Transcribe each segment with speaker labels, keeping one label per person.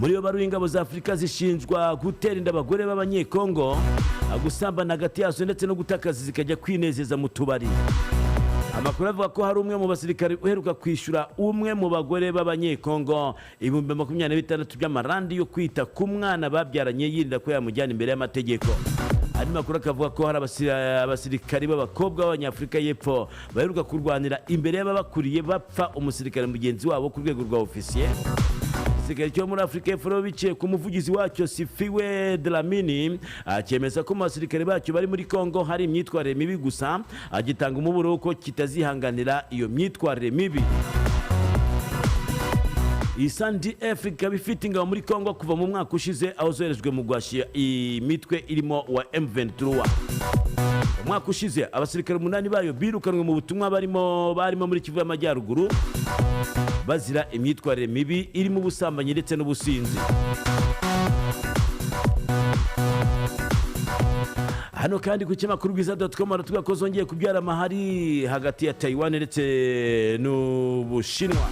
Speaker 1: muri yo baruye ingabo za Afurika zishinjwa gutera inda abagore b'abanyekongo, gusambana hagati yazo ndetse no gutakaza zikajya kwinezeza mu tubari. Amakuru avuga ko hari umwe mu basirikare uheruka kwishyura umwe mu bagore b'abanyekongo 26,000 by'amarandi yo kwita ku mwana babyaranye yirinda ko yamujyana imbere y'amategeko. Andi makuru akavuga ko hari abasirikare b'abakobwa b'Abanyafurika y'Epfo baheruka kurwanira imbere y'ababakuriye bapfa umusirikare mugenzi wabo ku rwego rwa ofisiye. Igisirikare cyo muri Afurika y'Epfo biciye ku muvugizi wacyo Sifiwe Dlamini cyemeza ko mu basirikare bacyo bari muri Kongo hari imyitwarire mibi gusa, agitanga umuburo ko kitazihanganira iyo myitwarire mibi. Isandi Africa bifite ingabo muri Kongo kuva mu mwaka ushize aho zoherejwe mu gwashya imitwe irimo wa M23. Umwaka ushize abasirikare 8 bayo birukanwe mu butumwa barimo muri Kivu y'Amajyaruguru bazira imyitwarire mibi irimo ubusambanyi ndetse n'ubusinzi. Hano kandi ku kinyamakuru bwiza.com baratubwira ko zongeye kubyara amahari hagati ya Taiwan ndetse n'Ubushinwa.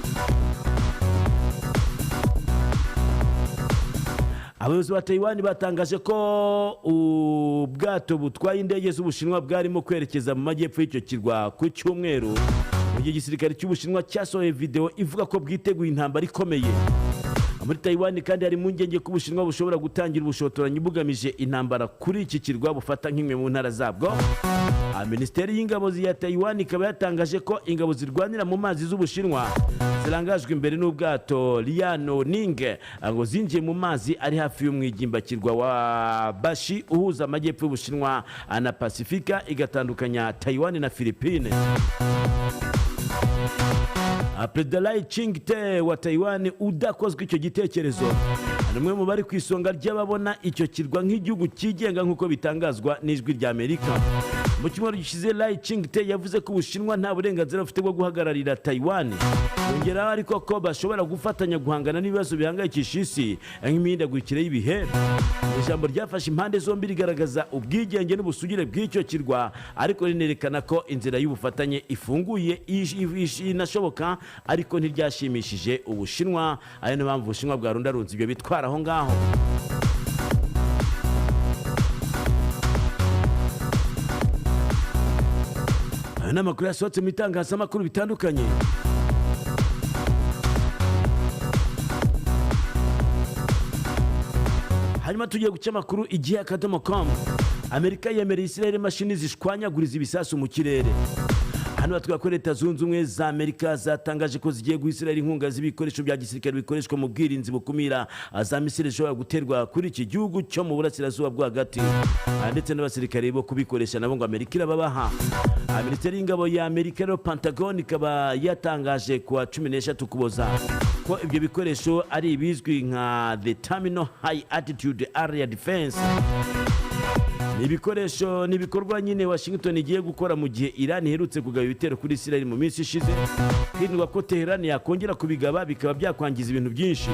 Speaker 1: Abayobozi ba Taiwan batangaje ko ubwato butwaye indege z'Ubushinwa bwarimo kwerekeza mu majyepfo y'icyo kirwa ku cyumweru. Mu gihe igisirikare cy'Ubushinwa cyasohoye video ivuga ko bwiteguye intambara ikomeye. Muri Taiwan kandi hari impungenge ko Ubushinwa bushobora gutangira ubushotoranyi bugamije intambara kuri iki kirwa bufata nk'imwe mu ntara zabwo. Minisiteri y'ingabo ya Taiwan ikaba yatangaje ko ingabo zirwanira mu mazi z'Ubushinwa zirangajwe imbere n'ubwato Liano Ning ngo zinjiye mu mazi ari hafi y'umwigimbakirwa wa Bashi uhuza amajyepfo y'Ubushinwa na Pasifika igatandukanya Taiwan na Philippines. Perezida Lai Ching-te wa Taiwan udakozwe icyo gitekerezo numwe mu bari ku isonga ry'ababona icyo kirwa nk'igihugu cyigenga nk'uko bitangazwa n'ijwi rya Amerika. Mu cyumweru gishize Lai Ching-te yavuze ko Ubushinwa nta burenganzira bufite bwo guhagararira Taiwan, yongeraho ariko ko bashobora gufatanya guhangana n'ibibazo bihangayikisha isi nk'imihindagurikire y'ibihe. Ijambo ryafashe impande zombi rigaragaza ubwigenge n'ubusugire bw'icyo kirwa, ariko rinerekana ko inzira y'ubufatanye ifunguye inashoboka, ariko ntiryashimishije Ubushinwa. Ari niyo mpamvu Ubushinwa bwarundarunze ibyo bitwara aho ngaho. Aya ni amakuru yasohotse mu itangazamakuru bitandukanye. Hanyuma tugiye guca amakuru igihe.com. Amerika yemereye Israel imashini zishwanyaguriza ibisasu mu kirere. Hano batubwira ko Leta Zunze Ubumwe za Amerika zatangaje ko zigiye guha Israel inkunga z'ibikoresho bya gisirikare bikoreshwa mu bwirinzi bukumira za misile zishobora guterwa kuri iki gihugu cyo mu burasirazuba bwo hagati, ndetse n'abasirikare bo kubikoresha nabo ngo Amerika irababaha. Minisiteri y'ingabo ya Amerika no Pentagon ikaba yatangaje ku wa 16 Ukuboza ko ibyo bikoresho ari ibizwi nka the Terminal High Altitude Area Defense. Ibikoresho nibikorwa nyine Washington igiye gukora mu gihe Iran iherutse kugaba ibitero kuri Israel mu minsi ishize, hindwa ko Tehran yakongera kubigaba bikaba byakwangiza ibintu byinshi.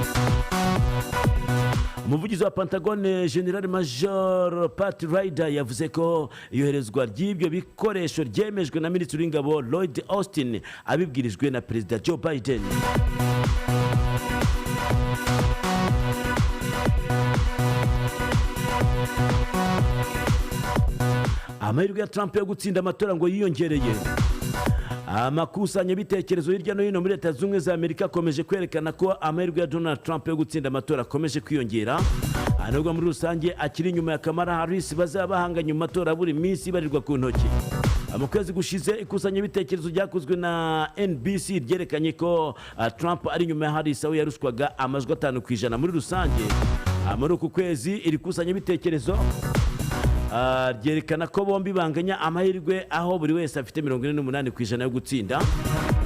Speaker 1: Umuvugizi wa Pentagon General Major Pat Ryder yavuze ko iyoherezwa ry'ibyo bikoresho ryemejwe na Minisitiri w'Ingabo Lloyd Austin abibwirijwe na Perezida Joe Biden. Amahirwe ya Trump yo gutsinda amatora ngo yiyongereye. Amakusanya bitekerezo hirya no hino muri Leta Zunze Ubumwe za Amerika akomeje kwerekana ko amahirwe ya Donald Trump yo gutsinda amatora akomeje kwiyongera. Anubwo muri rusange akiri inyuma ya Kamala Harris bazaba bahanganye mu matora buri minsi barirwa ku ntoki. Mu kwezi gushize ikusanya bitekerezo ryakozwe na NBC ryerekanye ko Trump ari inyuma ya Harris aho yarushwaga amajwi 5% muri rusange. Muri uku kwezi iri kusanya bitekerezo ryerekana ko bombi banganya amahirwe aho buri wese afite 48% yo gutsinda.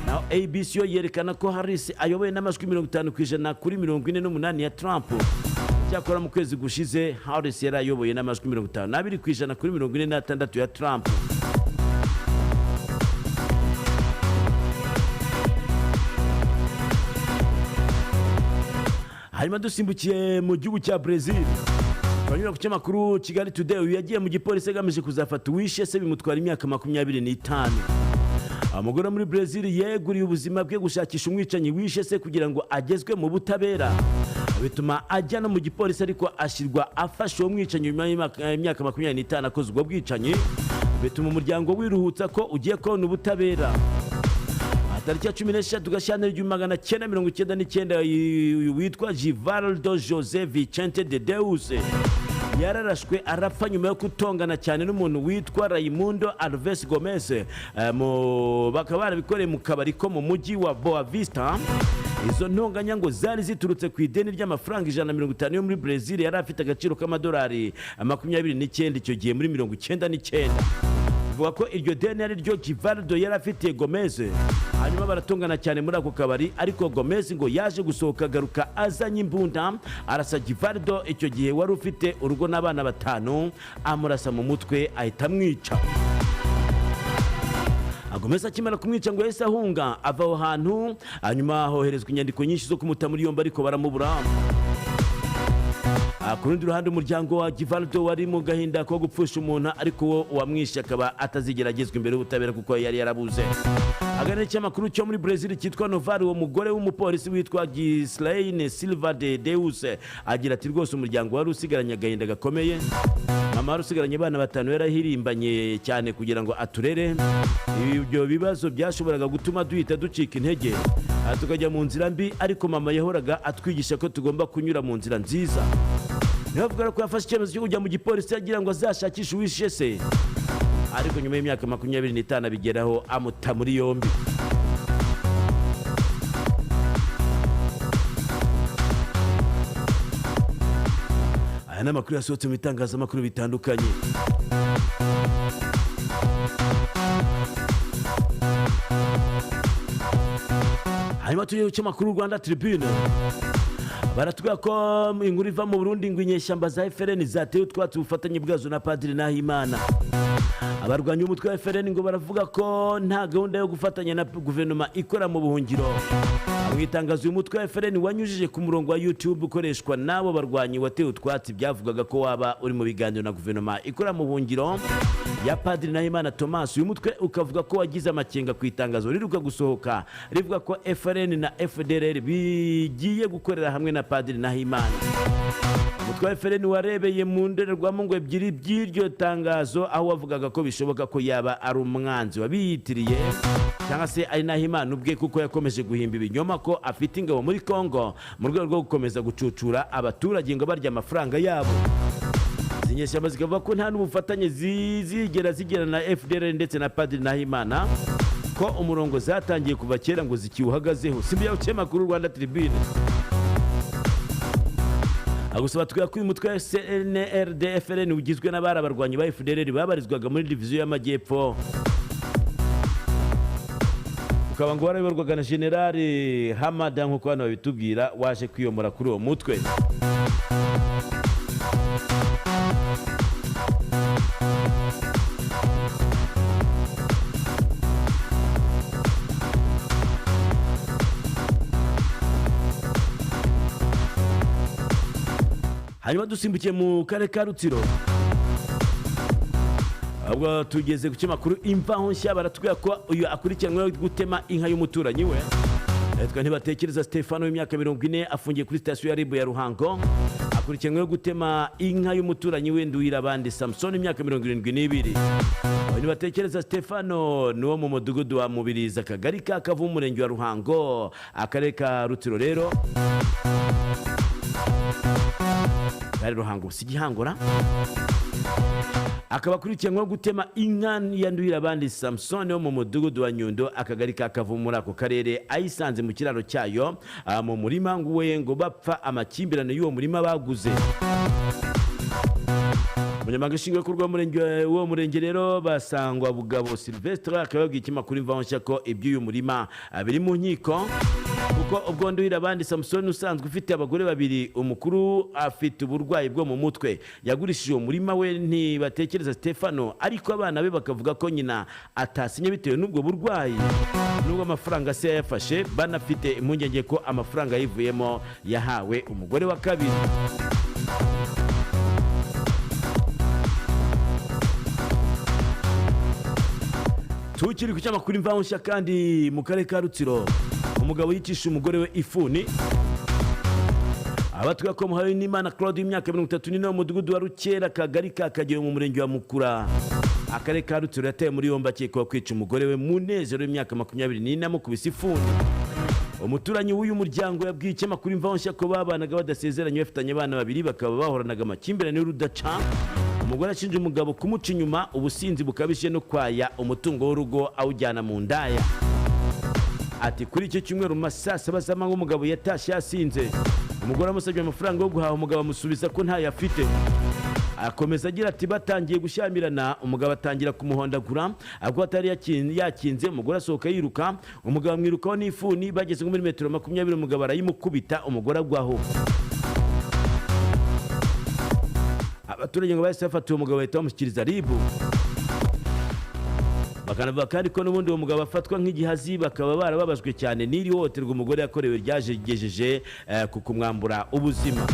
Speaker 1: Naho ABC yo yerekana ko Harris ayoboye n'amajwi 50% kuri 48 ya Trump. Cyakora mu kwezi gushize Harris yari ayoboye n'amajwi 52% kuri 46 ya Trump. Hanyuma dusimbukiye mu gihugu cya Brazil. Twanyura ku cyamakuru Kigali Today yagiye mu gipolisi agamije kuzafata uwishe se bimutwara imyaka 25. umugore muri Brazil yeguriye ubuzima bwe gushakisha umwicanyi wishe se kugira ngo agezwe mu butabera, bituma ajya no mu gipolisi ariko ashyirwa afashe uwo mwicanyi nyuma y'imyaka 25 akoze ubwo bwicanyi, bituma umuryango wiruhutsa ko ugiye kubona ubutabera. Tariki ya 16 Gashyantare 1999 witwa Givaldo José Vicente de Deus yararashwe arapfa nyuma yo kutongana cyane n'umuntu witwa Raimundo Alves Gomes, bakaba barabikoreye mu kabari ko mu mujyi wa Boa Vista. Izo ntonganya ngo zari ziturutse ku ideni ry'amafaranga 150 yo muri Brazil yari afite agaciro k'amadolari 29 icyo gihe muri 99. Bivuga ko iryo deni ari ryo Givaldo yari afitiye Gomez, hanyuma baratongana cyane muri ako kabari, ariko Gomez ngo yaje gusohoka agaruka azanye imbunda arasa Givaldo icyo gihe wari ufite urugo n'abana 5, amurasa mu mutwe ahita amwica. Gomez akimara kumwica ngo yahise ahunga ava aho hantu, hanyuma hoherezwa inyandiko nyinshi zo kumuta muri yombi ariko baramubura. Ku rundi ruhande umuryango wa Givaldo wari mu gahinda ko gupfusha umuntu, ariko wo wamwishe akaba atazigeragezwa imbere y'ubutabera kuko yari yarabuze. Aganira cy'amakuru cyo muri Brazil cyitwa Novaro, uwo mugore w'umupolisi witwa Gislaine Silva de Deus agira ati rwose umuryango wari usigaranye agahinda gakomeye. Mama wari usigaranye abana 5 yarahirimbanye cyane kugira ngo aturere. Ibyo bibazo byashoboraga gutuma duhita ducika intege tukajya mu nzira mbi, ariko mama yahoraga atwigisha ko tugomba kunyura mu nzira nziza. Navuga ko yafashe icyemezo cyo kujya mu gipolisi agira ngo azashakishe uwishe se, ariko nyuma y'imyaka 25 bigeraho amuta muri yombi. Aya n'amakuru yasohotse mu bitangazamakuru bitandukanye. Hanyuma tujye ku makuru Rwanda Tribune. Baratubwira ko inkuru iva mu Burundi ngo inyeshyamba za FRN zateye utwatsi ubufatanye bwazo na Padiri Nahimana. Abarwanya umutwe wa FRN ngo baravuga ko nta gahunda yo gufatanya na guverinoma ikora mu buhungiro. Itangazo uyu mutwe wa FRN wanyujije ku murongo wa YouTube ukoreshwa nabo barwanyi wateye utwatsi byavugaga ko waba uri mu biganiro na guverinoma ikora mu buhungiro ya Padiri Nahimana Thomas. Uyu mutwe ukavuga ko wagize amakenga ku itangazo riruka gusohoka rivuga ko FRN na FDLR bigiye gukorera hamwe na Padiri Nahimana. Umutwe wa FRN warebeye mu ndorerwamo ngo ebyiri by'iryo tangazo, aho wavugaga ko bishoboka ko yaba ari umwanzi wabiyitiriye cyangwa se ari Nahimana ubwe, kuko yakomeje guhimba ibinyoma ko afite ingabo muri Kongo mu rwego rwo gukomeza gucucura abaturage ngo barya amafaranga yabo. Inyeshyamba zikavuga ko nta n'ubufatanye zigera na FDLR ndetse na Padiri Nahimana, ko umurongo zatangiye kuva kera ngo zikiwuhagazeho. Simbiya ucyemakuru Rwanda Tribune. Agusaba twya ko uyu mutwe wa CNRD FRN ugizwe n'abari abarwanyi ba FDLR babarizwaga muri diviziyo y'amajyepfo, ukaba ngo warayoborwaga na General Hamada nk'uko hano babitubwira, waje kwiyomora kuri uwo mutwe. Hanyuma dusimbukiye mu karere ka Rutsiro, ahubwo tugeze ku cyamakuru imvaho nshya. Baratubwira ko uyu akurikiranweho gutema inka y'umuturanyi we. Ntibatekereza Stefano w'imyaka 40 afungiye kuri sitasiyo ya RIB ya Ruhango, akurikiranweho gutema inka y'umuturanyi we Nduhirabandi Samson w'imyaka 72. Ntibatekereza Stefano ni wo mu mudugudu wa Mubiriza, akagari ka Kavu, umurenge wa Ruhango, akarere ka Rutsiro. Rero bari Ruhango si Gihangora, akaba akurikiranweho gutema inka ya Nduhirabandi Samson wo mu mudugudu wa Nyundo, akagari ka Kavu, muri ako karere, ayisanze mu kiraro cyayo mu murima ngo bapfa amakimbirane y'uwo murima baguze. Umunyamabanga nshingwabikorwa w'uwo murenge rero Basangwa Bugabo Sylvestre akaba yabwiye ikinyamakuru imvaho nshya ko iby'uyu murima biri mu nkiko, kuko ubwo Nduhirabandi Samson usanzwe ufite abagore 2, umukuru afite uburwayi bwo mu mutwe, yagurishije uwo murima we. Ntibatekereza Stefano ariko abana be bakavuga ko nyina atasinye bitewe n'ubwo burwayi, n'ubwo amafaranga se yayafashe, banafite impungenge ko amafaranga yivuyemo yahawe umugore wa kabiri. tukiri ku cyamakuru imvaho nshya kandi mu karere ka Rutsiro umugabo yicisha umugore we ifuni. Abatwa ko muhaye n'Imana Claude y'imyaka 34 mu mudugudu wa Rukera kagari ka Kageyo mu murenge wa Mukura akarere ka Rutsiro yataye muri yombi akekwa kwica umugore we Munezero y'imyaka 24 amukubise ifuni. Umuturanyi w'uyu muryango yabwiye icyamakuru imvaho nshya ko babanaga badasezeranye bafitanye abana babiri bakaba bahoranaga amakimbirane y'urudaca. Umugore ashinja umugabo kumuca inyuma ubusinzi bukabije no kwaya umutungo w'urugo awujyana mu ndaya. Ati kuri icyo cyumweru masasa bazama ng'umugabo yatashye yasinze. Umugore amusabye amafaranga yo guhaha umugabo amusubiza ko ntayo afite. Akomeza agira ati batangiye gushyamirana umugabo atangira kumuhondagura agwa atari yakinze umugore asohoka yiruka umugabo amwirukaho n'ifuni bageze muri metero 20 umugabo arayimukubita umugore agwaho. Abaturage ngo bahise bafata umugabo bahita bamushyikiriza RIB. Bakanavuga kandi ko n'ubundi uwo mugabo afatwa nk'igihazi bakaba barababajwe cyane n'iri hohoterwa umugore yakorewe ryajegejeje ku kumwambura ubuzima.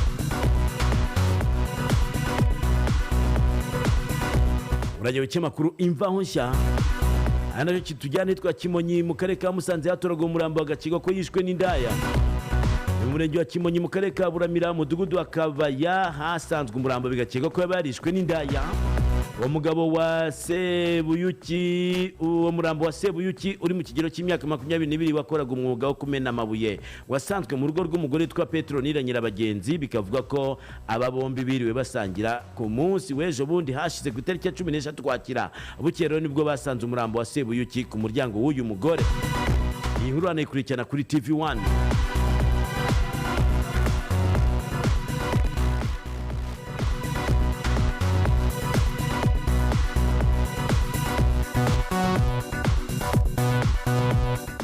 Speaker 1: Urajya w'ikinyamakuru imvaho nshya anaje kitujyane twa Kimonyi mu karere ka Musanze hatoraga umurambo agacigwa ko yishwe n'indaya. Mu murenge wa Kimonyi mu karere ka Buramira mu mudugudu wa Kabaya hasanzwe umurambo bigakeka ko yabarishwe n'indaya. Uwo mugabo wa Sebuyuki uwo murambo wa Sebuyuki uri mu kigero cy'imyaka 22 wakoraga umwuga wo kumena amabuye wasanzwe mu rugo rw'umugore witwa Petronila Nyirabagenzi. Bikavuga ko aba bombi biriwe basangira ku munsi w'ejo bundi hashize ku itariki ya 16 Ukwakira. Bukero nibwo basanze umurambo wa Sebuyuki ku muryango w'uyu mugore. Iyi nkuru anayikurikirana kuri TV1.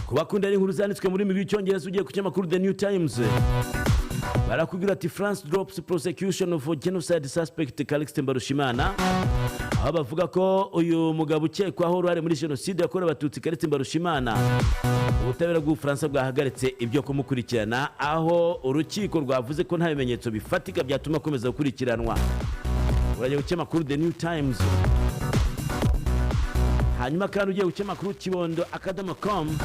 Speaker 1: Kubakunda inkuru zanditswe muri migwi cyongereza ugiye ku cyamakuru The New Times barakubwira ati France drops prosecution of genocide suspect Calixte Mbarushimana. Aho bavuga ko uyu mugabo ukekwaho uruhare muri genocide yakorewe abatutsi Calixte Mbarushimana ubutabera bw'u France bwahagaritse ibyo kumukurikirana aho urukiko rwavuze ko nta bimenyetso bifatika byatuma akomeza gukurikiranwa. Urajya ku cyamakuru The New Times. Hanyuma kandi ugiye ku cyamakuru kibondo.com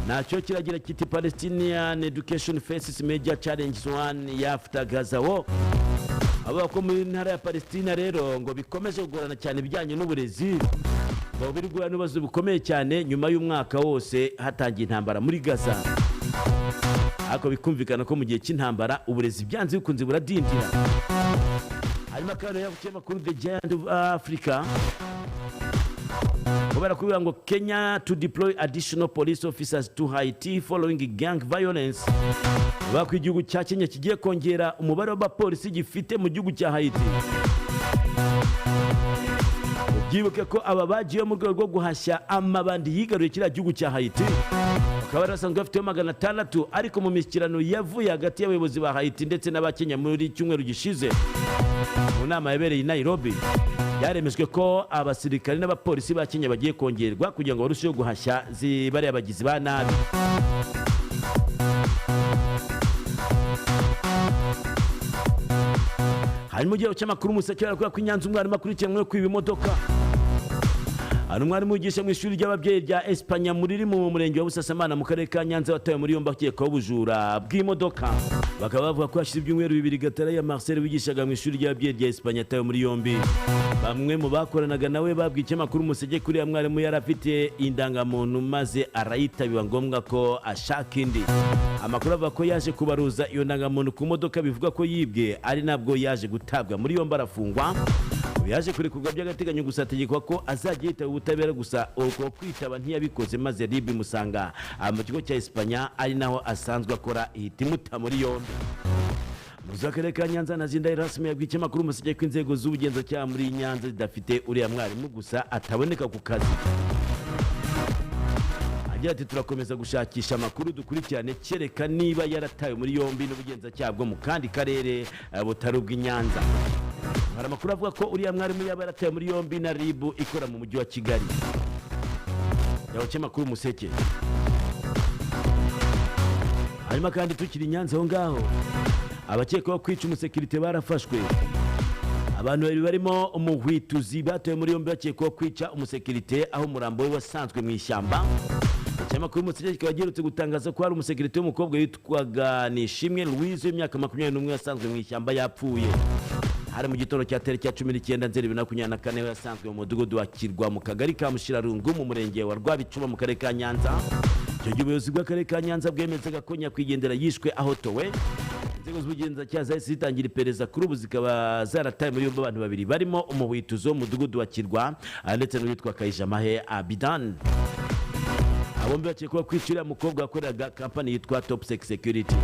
Speaker 1: nacyo kiragira kiti Palestinian Education Faces Major Challenges 1 after Gaza War. Aba ko muri ntara ya Palestina rero ngo bikomeje kugorana cyane bijyanye n'uburezi. Ngo biri guhura n'ubazo bukomeye cyane nyuma y'umwaka wose hatangiye intambara muri Gaza. Ako bikumvikana ko mu gihe cy'intambara uburezi byanze bikunze buradindira. Hanyuma kandi ya cyamakuru The Giant of Africa barakubwira ngo Kenya to deploy additional police officers to Haiti following gang violence. Bako igihugu cya Kenya kigiye kongera umubare w'abapolisi gifite mu gihugu cya Haiti. Byibuke ko aba bagiye mu rwego rwo guhashya amabandi yigaruye kiriya gihugu cya Haiti. Bakaba barasanzwe bafite 600 ariko mu mishyikirano yavuye hagati y'abayobozi ba Haiti ndetse n'abakenya muri cyumweru gishize mu nama yabereye i Nairobi. Yaremejwe ko abasirikari n'abapolisi ba Kenya bagiye kongerwa kugira ngo barusheho guhashya zibari abagizi ba nabi. Hanyuma gihe cyamakuru musekera ko kwinyanza umwarimu akurikiranwe kwiba imodoka. Hano umwarimu wigisha mu ishuri ry'ababyeyi rya Espanya muri mu murenge wa Busasamana mu karere ka Nyanza wataye muri yombi akekwaho ubujura bw'imodoka. Bakaba bavuga ko hashize ibyumweru 2 Gatara ya Marcel wigishaga mu ishuri ry'ababyeyi rya Espanya ataye muri yombi. Bamwe mu bakoranaga nawe babwiye icyamakuru musege kuri ya mwarimu yarafite indangamuntu maze arayita biba ngombwa ko ashaka indi. Amakuru avuga ko yaje kubaruza iyo ndangamuntu ku modoka bivuga ko yibwe ari nabwo yaje gutabwa muri yombi arafungwa. Yaje kurekurwa by'agateganyo gusa ategekwa ko azajya yitaba ubutabera gusa uko kwitaba ntiyabikoze maze RIB musanga mu kigo cya Espanya ari naho asanzwe akora ihitimuta muri yombi. Muzakarere ka Nyanza na Zinda Erasme yabwiye amakuru musige ko inzego z'ubugenzacyaha muri Nyanza zidafite uriya mwarimu gusa ataboneka ku kazi. Agira ati turakomeza gushakisha amakuru dukurikirane kereka niba yarataye muri yombi n'ubugenzacyaha bwo mu kandi karere butari ubw'Inyanza. Hari amakuru avuga ko uriya mwarimu yaba yarataye muri yombi na RIB ikora mu mujyi wa Kigali. Yaho cyamakuru museke. Hanyuma kandi tukiri Nyanza aho ngaho abakekwaho kwica umusekirite barafashwe. abantu bari barimo umuhwituzi batoye muri yombi bakekwaho kwica umusekirite aho umurambo we wasanzwe mu ishyamba. Ikinyamakuru Umuseke kikaba giherutse gutangaza ko hari umusekirite w'umukobwa witwaga Nishimwe Louise w'imyaka 21 yasanzwe mu ishyamba yapfuye. Hari mu gitondo cya tariki ya 19 Nzeri 2024 yasanzwe mu mudugudu wa Kirwa mu kagari ka Mushirarungu mu murenge wa Rwabicuba mu karere ka Nyanza. Icyo gihe ubuyobozi bw'akarere ka Nyanza bwemezaga ko nyakwigendera yishwe ahotowe. Inzego z'ubugenzacyaha zahise zitangira iperereza kuri ubu zikaba zarataye muri yombi abantu babiri barimo umuhwituzo mu mudugudu wa Kirwa ndetse n'uwitwa Kayijamahe Abidan. Abombi bakekwaho kwicira umukobwa wakoreraga kampani yitwa Top Security.